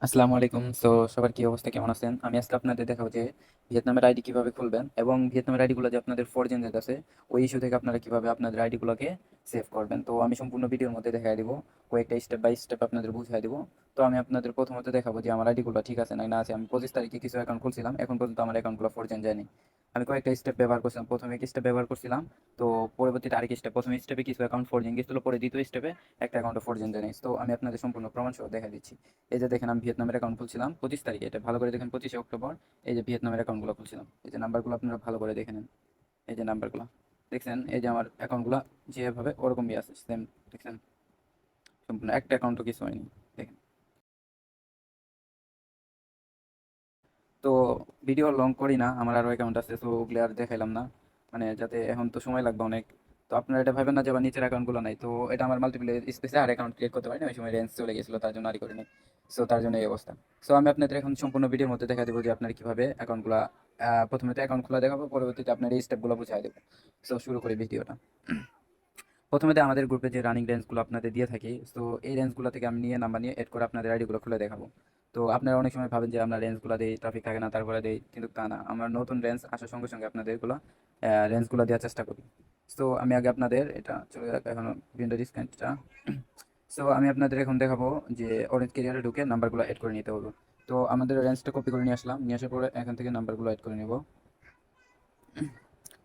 আসসালামু আলাইকুম। সবার কি অবস্থা, কেমন আছেন? আমি আজকে আপনাদের দেখাবো যে ভিয়েতনামের আইডি কিভাবে খুলবেন এবং ভিয়েতনামের আইডি গুলো যে আপনাদের ফরজেনের আছে ওই ইস্যু থেকে আপনারা কিভাবে আপনাদের আইডি গুলোকে সেভ করবেন। তো আমি সম্পূর্ণ ভিডিওর মধ্যে দেখাই দিব, কয়েকটা স্টেপ বাই স্টেপ আপনাদের বুঝাই দিব। তো আমি আপনাদের প্রথমত দেখাবো যে আমার আইডি গুলো ঠিক আছে না আছে। আমি 25 তারিখে কিছু অ্যাকাউন্ট খুলছিলাম, এখন পর্যন্ত আমার অ্যাকাউন্ট গুলো ফরজেন যায়নি। আমি কয়েকটা স্টেপ ব্যবহার করছিলাম, প্রথমে এক স্টেপ ব্যবহার করছিলাম, তো পরবর্তীতে আরেক স্টেপ, প্রথম স্টেপে কিছু অ্যাকাউন্ট ফরজেন গেছিল, পরে দ্বিতীয় স্টেপে একটা অ্যাকাউন্ট ফরজেন যায় নাই। তো আমি আপনাদের সম্পূর্ণ প্রমাণ সহ দেখা দিচ্ছি। এই যে দেখেন, আমি ভিয়েতনামের অ্যাকাউন্ট খুলছিলাম 25 তারিখে, এটা ভালো করে দেখেন, 25শে অক্টোবর। এই যে ভিয়েতনামের অ্যাকাউন্টগুলো খুলছিলাম, এই যে নাম্বারগুলো আপনারা ভালো করে দেখে নেন। এই যে নাম্বারগুলো দেখছেন, এই যে আমার অ্যাকাউন্টগুলো যেভাবে ওরকমই আছে সেম। দেখছেন, সম্পূর্ণ একটা অ্যাকাউন্টও কিছু হয়নি। দেখেন। তো ভিডিও লং করি না, আমার আরও অ্যাকাউন্ট আছে, তো ওগুলো আর দেখাইলাম না, মানে যাতে এখন তো সময় লাগবে অনেক। তো আপনারা এটা ভাবেন না যে আবার নিচের অ্যাকাউন্টগুলো নাই, তো এটা আমার মাল্টিপ্লে স্পেসে আর অ্যাকাউন্ট ক্রিয়েট করতে পারিনি, ওই সময় রেঞ্জ চলে গেছিলো, তার জন্য আর করিনি। সো তার জন্য এই অবস্থা। সো আমি আপনাদের এখন সম্পূর্ণ ভিডিওর মধ্যে দেখা দেবো যে আপনার কীভাবে অ্যাকাউন্টগুলো, প্রথমে তো অ্যাকাউন্ট খোলা দেখাবো, পরবর্তীতে আপনার এই স্টেপগুলো বুঝাই দেবো। সো শুরু করি ভিডিওটা। প্রথমে আমাদের গ্রুপে যে রানিং রেঞ্জগুলো আপনাদের দিয়ে থাকি, তো এই রেঞ্জগুলো থেকে আমি নিয়ে নাম্বার নিয়ে এড করে আপনাদের আইডিগুলো খুলে দেখাবো। তো আপনারা অনেক সময় ভাবেন যে আমরা রেঞ্জগুলো দিই, ট্রাফিক থাকে না তারপরে দিই, কিন্তু তা না, আমরা নতুন রেঞ্জ আসার সঙ্গে সঙ্গে আপনাদের এগুলো রেঞ্জগুলো দেওয়ার চেষ্টা করি। তো আমি আগে আপনাদের এটা চলে যাক এখন উইন্ডো ডিসকাউন্টটা। সো আমি আপনাদের এখন দেখাবো যে অরেঞ্জ ক্যারিয়ারে ঢুকে নাম্বারগুলো এড করে নিতে হবে। তো আমাদের রেঞ্জটা কপি করে নিয়ে আসলাম, নিয়ে আসার পরে এখান থেকে নাম্বারগুলো এড করে নেব।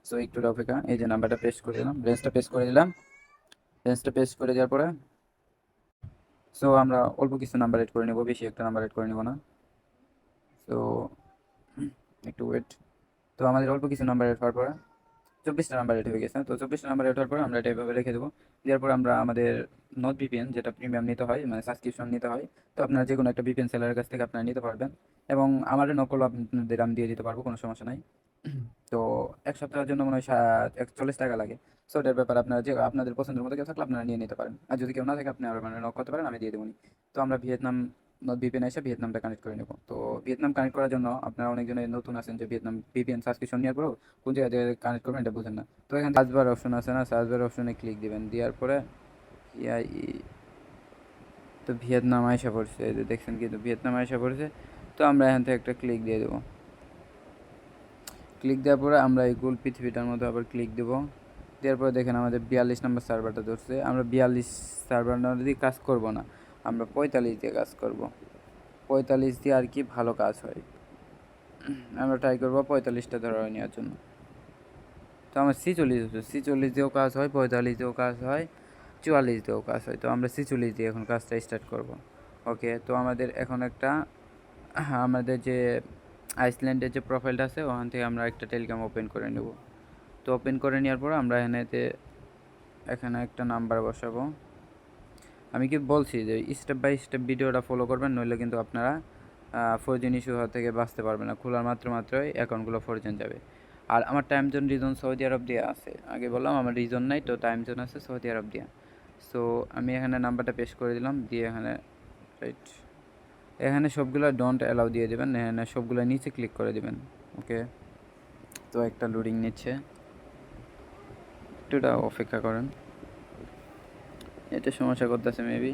সো একটু অপেক্ষা, এই যে নাম্বারটা পেস্ট করে দিলাম, রেঞ্জটা পেস্ট করে দিলাম। রেঞ্জটা পেস্ট করে দেওয়ার পরে সো আমরা অল্প কিছু নাম্বার এড করে নেব, বেশি একটা নাম্বার এড করে নেব না। সো একটু ওয়েট। তো আমাদের অল্প কিছু নাম্বার এড হওয়ার পরে 24টা নাম্বার এড হয়ে গেছে। তো 24টা নাম্বার এড হওয়ার পরে আমরা এটা এভাবে রেখে দেবো। দেওয়ার পর আমরা আমাদের নট ভিপিএন, যেটা প্রিমিয়াম নিতে হয়, মানে সাবস্ক্রিপশন নিতে হয়, তো আপনারা যে কোনো একটা ভিপিএন সেলারের কাছ থেকে আপনারা নিতে পারবেন, এবং আমার নকল আপনাদের আমি দিয়ে দিতে পারবো, কোনো সমস্যা নাই। তো এক সপ্তাহের জন্য মনে হয় 41 টাকা লাগে। সো এটার ব্যাপার, আপনারা যে আপনাদের পছন্দের মতো কেউ থাকলে আপনারা নিয়ে নিতে পারেন, আর যদি কেউ না থাকে আপনি আর মানে নক করতে পারেন, আমি দিয়ে দেবো। তো আমরা ভিয়েতনাম নট ভিপিএন এসে ভিয়েতনামটা কানেক্ট করে নেব। তো ভিয়েতনাম কানেক্ট করার জন্য আপনারা অনেকজনের নতুন আছেন যে ভিয়েতনাম ভিপিএন সাবস্ক্রিপশন নেওয়ার পরেও কোন জায়গা থেকে কানেক্ট করবেন এটা বুঝেন না। তো এখানে সার্চ বার অপশন আছে না, সার্চ বার অপশনে ক্লিক দিবেন, দেওয়ার পরে ইআই, তো ভিয়েতনাম আয়সা পড়ছে, এই যে দেখছেন কিন্তু ভিয়েতনাম আয়সা পড়ছে। তো আমরা এখান থেকে একটা ক্লিক দিয়ে দেবো। ক্লিক দেওয়ার পরে আমরা এই গোল পৃথিবীটার মধ্যে আবার ক্লিক দেবো। দেওয়ার পরে দেখেন আমাদের 42 নম্বর সার্ভারটা ধরছে। আমরা 42 সার্ভার দিয়ে কাজ করব না, আমরা 45 দিয়ে কাজ করব। 45 দিয়ে আর কি ভালো কাজ হয়, আমরা ট্রাই করবো 45টা ধরে নেওয়ার জন্য। তো আমার 46 হচ্ছে, 46 দিয়েও কাজ হয়, 45 দিয়েও কাজ হয়, 44 দিয়েও কাজ হয়। তো আমরা 46 দিয়ে এখন কাজটা স্টার্ট করব। ওকে, তো আমাদের এখন একটা, আমাদের যে আইসল্যান্ডের যে প্রোফাইলটা আছে ওখান থেকে আমরা একটা টেলিগ্রাম ওপেন করে নেব। তো ওপেন করে নেওয়ার পর আমরা এখানে একটা নাম্বার বসাবো। আমি কি বলছি যে স্টেপ বাই স্টেপ ভিডিওটা ফলো করবেন, নইলে কিন্তু আপনারা ফরজেন ইস্যু হওয়া থেকে বাঁচতে পারবেন না। খোলার মাত্রই অ্যাকাউন্টগুলো ফরজেন যাবে। আর আমার টাইম জোন রিজন সৌদি আরব দেওয়া আছে, আগে বললাম আমার রিজন নাই, তো টাইম জোন আছে সৌদি আরব দেওয়া। সো আমি এখানে নাম্বারটা পেস্ট করে দিলাম, দিয়ে এখানে রাইট, এখানে সবগুলো ডোন্ট অ্যালাউ দিয়ে দেবেন, এখানে সবগুলো নিচে ক্লিক করে দেবেন। ওকে, তো একটা লোডিং নিচ্ছে, একটুটা অপেক্ষা করেন, এটা সমস্যা করতেছে মেবি।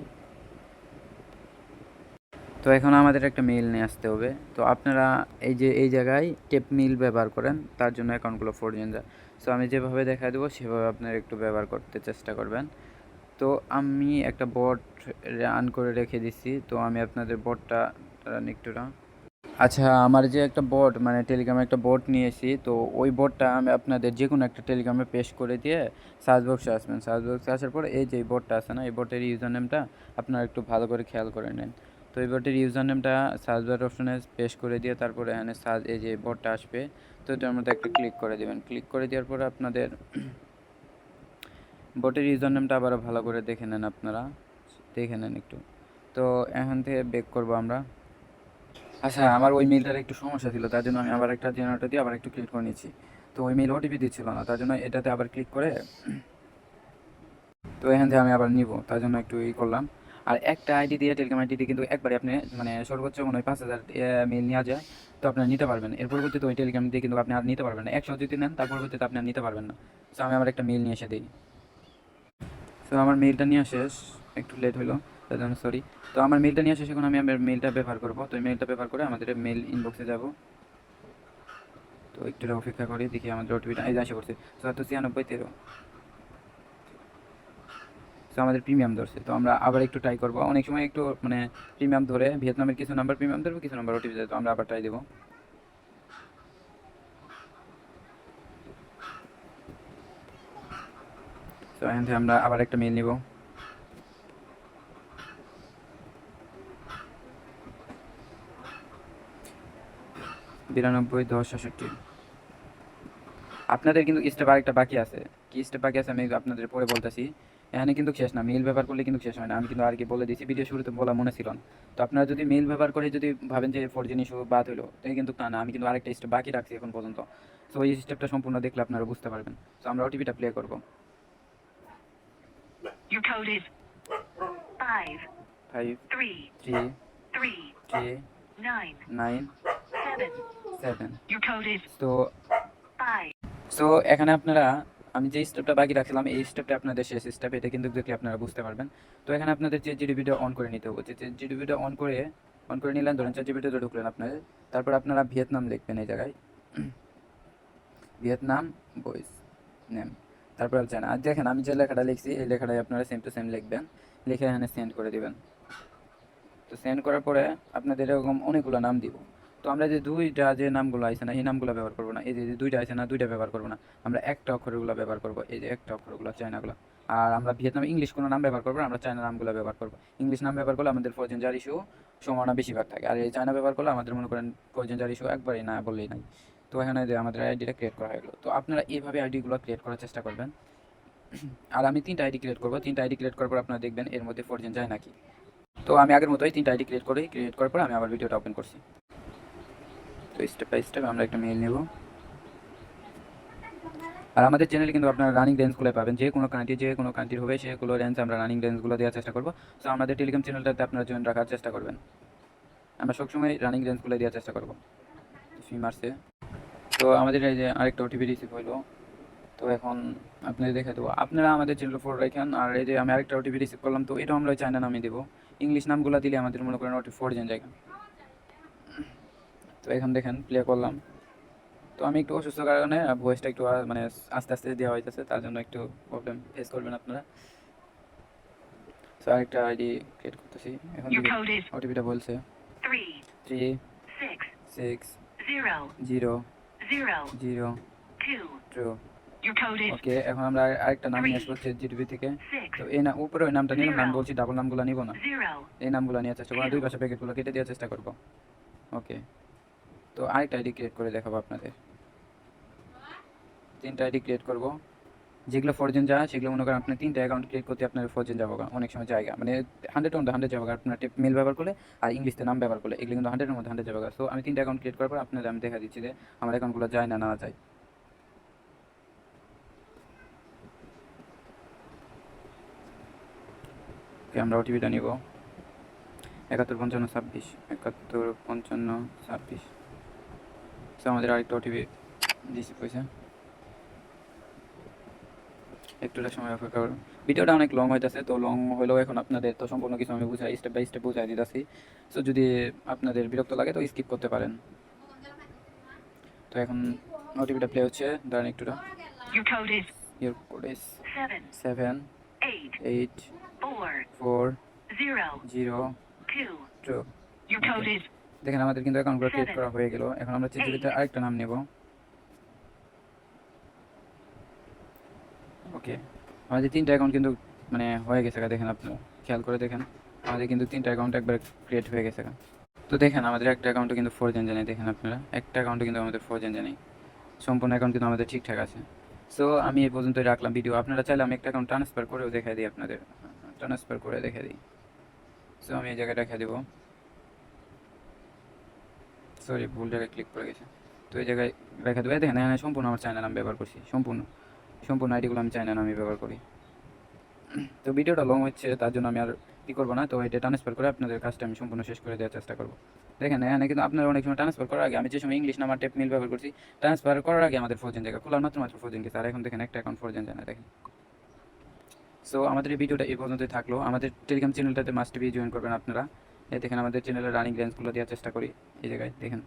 তো এখন আমাদের একটা মেইল নিয়ে আসতে হবে। তো আপনারা এই যে এই জায়গায় টেপ মেইল ব্যবহার করেন, তার জন্য অ্যাকাউন্টগুলো ফরজেন যায়। সো আমি যেভাবে দেখা দেবো সেভাবে আপনারা একটু ব্যবহার করতে চেষ্টা করবেন। তো আমি একটা বট রান করে রেখে দিচ্ছি, তো আমি আপনাদের বটটা একটু আচ্ছা, আমার যে একটা বট, মানে টেলিগ্রামে একটা বট নিয়েছি, তো ওই বটটা আমি আপনাদের যে কোনো একটা টেলিগ্রামে পেস্ট করে দিয়ে সার্চ বক্সে আসবেন। সার্চ বক্সে আসার পর এই যে বটটা আছে না, এই বটের ইউজার নেমটা আপনারা একটু ভালো করে খেয়াল করে নেন। তো এই বটের ইউজার নেমটা সার্চ বার অপশনে পেস্ট করে দিয়ে তারপরে এখানে সার্চ, এই যে বটটা আসবে, তো এটার মধ্যে একটা ক্লিক করে দেবেন। ক্লিক করে দেওয়ার পরে আপনাদের বটের ইউজার নেমটা আবারও ভালো করে দেখে নেন, আপনারা দেখে নেন একটু। তো এখান থেকে বেক করবো আমরা। আচ্ছা, আমার ওই মেইলটার একটু সমস্যা ছিল, তার জন্য আমি আবার একটা জেনারেটর দিয়ে আবার একটু ক্লিক করে নিয়েছি। তো ওই মেইল ওটিপি দিচ্ছিল না, তার জন্য এটাতে আবার ক্লিক করে, তো এখান থেকে আমি আবার নিব, তার জন্য একটু করলাম। আর একটা আইডি দিয়ে, টেলিগ্রাম আইডি দিয়ে কিন্তু একবারে আপনি মানে সর্বোচ্চ মনে হয় 5,000 মেইল নেওয়া যায়। তো আপনারা নিতে পারবেন, এর পরবর্তীতে ওই টেলিগ্রাম দিয়ে কিন্তু আপনি আর নিতে পারবেন না। 100 যদি নেন তার পরবর্তীতে আপনি আর নিতে পারবেন না। তো আমি আমার একটা মেইল নিয়ে এসে দিই। তো আমার মেইলটা নিয়ে শেষ, একটু লেট হলো। তার জন্য সরি। তো আমার মেলটা নিয়ে আসে, এখন আমি আমার মেলটা ব্যবহার করবো। তো মেলটা ব্যবহার করে আমাদের মেল ইনবক্সে যাব। তো একটু অপেক্ষা করি, দেখি আমাদের ওটিপিটা এই যে এসে পড়ছে ৭৯৬ 13। তো আমাদের প্রিমিয়াম ধরছে। তো আমরা আবার একটু ট্রাই করবো। অনেক সময় একটু মানে প্রিমিয়াম ধরে, ভিয়েতনামের কিছু নাম্বার প্রিমিয়াম ধরবে, কিছু নাম্বার ওটিপি দেয়। তো আমরা আবার ট্রাই দেবো। তো এখান থেকে আমরা আবার একটা মেল নিব। 92 10 66। আপনাদের কিন্তু স্টেপ আরেকটা বাকি আছে। কি স্টেপ বাকি আছে আমি আপনাদের পরে বলতেছি। এখানে কিন্তু শেষ না, মেল ব্যবহার করলে কিন্তু শেষ হয় না। আমি কিন্তু আর কি বলে দিয়েছি, ভিডিও শুরুতে বলা মনে ছিল না। তো আপনারা যদি মেল ব্যবহার করে যদি ভাবেন যে ফরজেন ইস্যু বাদ হলো, তাই কিন্তু তা না, আমি কিন্তু আরেকটা স্টেপ বাকি রাখছি এখন পর্যন্ত। তো এই স্টেপটা সম্পূর্ণ দেখলে আপনারা বুঝতে পারবেন। তো আমরা ওটিপিটা প্লে করবো। Your code is 5 5 3 3 3 3 9 9 7. 7। Your code is তো 5. সো এখানে আপনারা আমি যে স্টেপটা বাকি রাখছিলাম, এই স্টেপটা আপনাদের শেষ স্টেপ। এটা কিন্তু দেখলে আপনারা বুঝতে পারবেন। তো এখানে আপনাদের যে জিডিপিটা অন করে নিতে হবে। যে জিডিপিটা অন করে নিলেন, ধরেন জিডিপিটা ঢুকলেন আপনাদের। তারপর আপনারা ভিয়েতনাম লিখবেন এই জায়গায়, ভিয়েতনাম বয়েস নেম। তারপর চায়না। আর দেখেন আমি যে লেখাটা লিখছি, এই লেখাটাই আপনারা সেম টু সেম লিখবেন, লিখে এখানে সেন্ড করে দিবেন। তো সেন্ড করার পরে আপনাদের এরকম অনেকগুলো নাম দিব। তো আমরা যে দুইটা যে নামগুলো আছে না, এই নামগুলো ব্যবহার করবো না। এই যে দুইটা আছে না, দুইটা ব্যবহার করবো না। আমরা একটা অক্ষরগুলো ব্যবহার করবো, এই যে একটা অক্ষরগুলো চায়নাগুলো। আর আমরা ভিয়েতনামে ইংলিশ কোনো নাম ব্যবহার করবো না, আমরা চায়না নামগুলো ব্যবহার করবো। ইংলিশ নাম ব্যবহার করলে আমাদের ফরজেন জার ইস্যু সম্ভাবনা বেশিরভাগ থাকে। আর এই চায়না ব্যবহার করলে আমাদের মনে করেন ফরজেন জার ইস্যু একবারই না বললেই নাই। তো এখানে যে আমাদের আইডিটা ক্রিয়েট করা হয়ে গেলো। তো আপনারা এইভাবে আইডিগুলো ক্রিয়েট করার চেষ্টা করবেন। আর আমি 3টা আইডি ক্রিয়েট করবো। 3টা আইডি ক্রিয়েট করার পর আপনারা দেখবেন এর মধ্যে ফরজেন যায় নাকি। তো আমি আগের মতোই 3টা আইডি ক্রিয়েট করার পর আমি আবার ভিডিওটা ওপেন করছি। তো স্টেপ বাই স্টেপ আমরা একটা মেল নেব। আর আমাদের চ্যানেলে কিন্তু আপনারা রানিং রেঞ্জগুলো পাবেন, যে কোনো কান্ট্রির হবে সেগুলো রেঞ্জ আমরা রানিং রেঞ্জগুলো দেওয়ার চেষ্টা করবো। সো আমাদের টেলিগ্রাম চ্যানেলটাতে আপনারা জয়েন রাখার চেষ্টা করবেন। আমরা সবসময় রানিং রেঞ্জগুলো দেওয়ার চেষ্টা করবো। সুই মারছে। তো আমাদের এই যে আরেকটা ওটিপি রিসিভ হইলো। তো এখন আপনাদের দেখে দেবো, আপনারা আমাদের চ্যানেল ফলো রাখেন। আর এই যে আমি আরেকটা ওটিপি রিসিভ করলাম, তো এটাও আমরা চায়না নামে দেবো। ইংলিশ নামগুলো দিলে আমাদের মনে করেন ওটি ফরজেন জায়গা। তো এখন দেখেন প্লে করলাম। তো আমি একটু অসুস্থ কারণে ভয়েসটা একটু মানে আস্তে আস্তে দেওয়া হইতেছে, তার জন্য একটু প্রবলেম ফেস করবেন আপনারা। সো আরেকটা আইডি ক্রিয়েট করতেছি এখন। Your code is ওটিপিটা বলছে 3 3 6 6 0 0 0 0 2. 2। Your code is ওকে, এখন আমরা আরেকটা নাম নিয়ে আসবো জিডিপি থেকে। 6 তো এই না উপরে ওই নামটা নিলাম, নাম বলছি, ডাবল নামগুলো নিব না। 0. এই নামগুলো নিয়ে চেষ্টা করবো, দুই পাশে প্যাকেটগুলো কেটে দেওয়ার চেষ্টা করবো। ওকে, তো আরেকটা আইডি ক্রিয়েট করে দেখাবো আপনাদের। 3টা আইডি ক্রিয়েট করবো। যেগুলো ফরজেন যায় সেগুলো মনে করেন আপনি 3টা অ্যাকাউন্ট ক্রিয়েট করতে আপনার ফরজেন যাবো অনেক সময় জায়গা, মানে 100 যাবো আপনার মেল ব্যবহার করলে আর ইংলিশতে নাম ব্যবহার করলে, এগুলো কিন্তু 100-এর মধ্যে 100 যাবো। সো আমি 3টা অ্যাকাউন্ট ক্রিয়েট করার পর আপনাদের আমি দেখা দিচ্ছি যে আমার অ্যাকাউন্টগুলো যায় না যায়। ওকে, আমরা ওটিপিটা নিব 71 55 26 71 55 26। সো আমাদের আরেকটা ওটিপি রিসিভ হয়েছে। একটুটা সময় অপেক্ষা করুন। ভিডিওটা অনেক লং হইতেছে, তো লং হলেও এখন আপনাদের তো সম্পূর্ণ কিছু আমি বুঝাই, স্টেপ বাই স্টেপ বুঝাই দিতেছি। সো যদি আপনাদের বিরক্ত লাগে তো স্কিপ করতে পারেন। তো এখন ওটিপিটা প্লে হচ্ছে, দাঁড়ান একটুটা। Your code is your code is 7 7 8 8 4 4 0 0 2. 2। Your code Okay. is দেখেন আমাদের কিন্তু অ্যাকাউন্টগুলো ক্রিয়েট করা হয়ে গেল। এখন আমরা চেচিবিতে আরেকটা নাম নেব। ওকে, আমাদের 3টা অ্যাকাউন্ট কিন্তু মানে হয়ে গেছে, দেখেন আপনারা খেয়াল করে দেখেন আমাদের কিন্তু 3টা অ্যাকাউন্ট একবার ক্রিয়েট হয়ে গেছে। তো দেখেন আমাদের একটা অ্যাকাউন্টে কিন্তু ফরজেন জানাই, দেখেন আপনারা একটা অ্যাকাউন্টে কিন্তু আমাদের ফরজেন জানাই, সম্পূর্ণ অ্যাকাউন্ট কিন্তু আমাদের ঠিকঠাক আছে। সো আমি এই পর্যন্তই রাখলাম ভিডিও। আপনারা চাইলে আমি একটা অ্যাকাউন্ট ট্রান্সফার করেও দেখাই দিই আপনাদের, ট্রান্সফার করে দেখে দিই। সো আমি এই জায়গায় রেখে দেবো, সরি ভুল জায়গায় ক্লিক করে গেছে। তো এই জায়গায় রেখে দেবো। দেখেন এখানে সম্পূর্ণ আমার চায়না নাম ব্যবহার করছি, সম্পূর্ণ আইডিগুলো আমি চায়না নামই ব্যবহার করি। তো ভিডিওটা লং হচ্ছে, তার জন্য আমি আর কী করবো না, তো এটা ট্রান্সফার করে আপনাদের কাজটা আমি সম্পূর্ণ শেষ করে দেওয়ার চেষ্টা করবো। দেখেন এখানে কিন্তু আপনারা অনেক সময় ট্রান্সফার করার আগে, আমি যে সময় ইংলিশ নাম আর টেপ মিল ব্যবহার করছি, ট্রান্সফার করার আগে আমাদের ফরজেন জায়গা খোলার মাত্র ফরজেন গেছে। আর এখন দেখেন একটা অ্যাকাউন্ট ফরজেন যায় না, দেখেন সো আমাদের এই ভিডিওটা এই পর্যন্তই থাকলো। আমাদের টেলিগ্রাম চ্যানেলটাতে মাস্ট বি জয়েন করবেন আপনারা। এই দেখেন আমাদের চ্যানেলের রানিং রেঞ্জগুলো দেওয়ার চেষ্টা করি, এই জায়গায় দেখেন।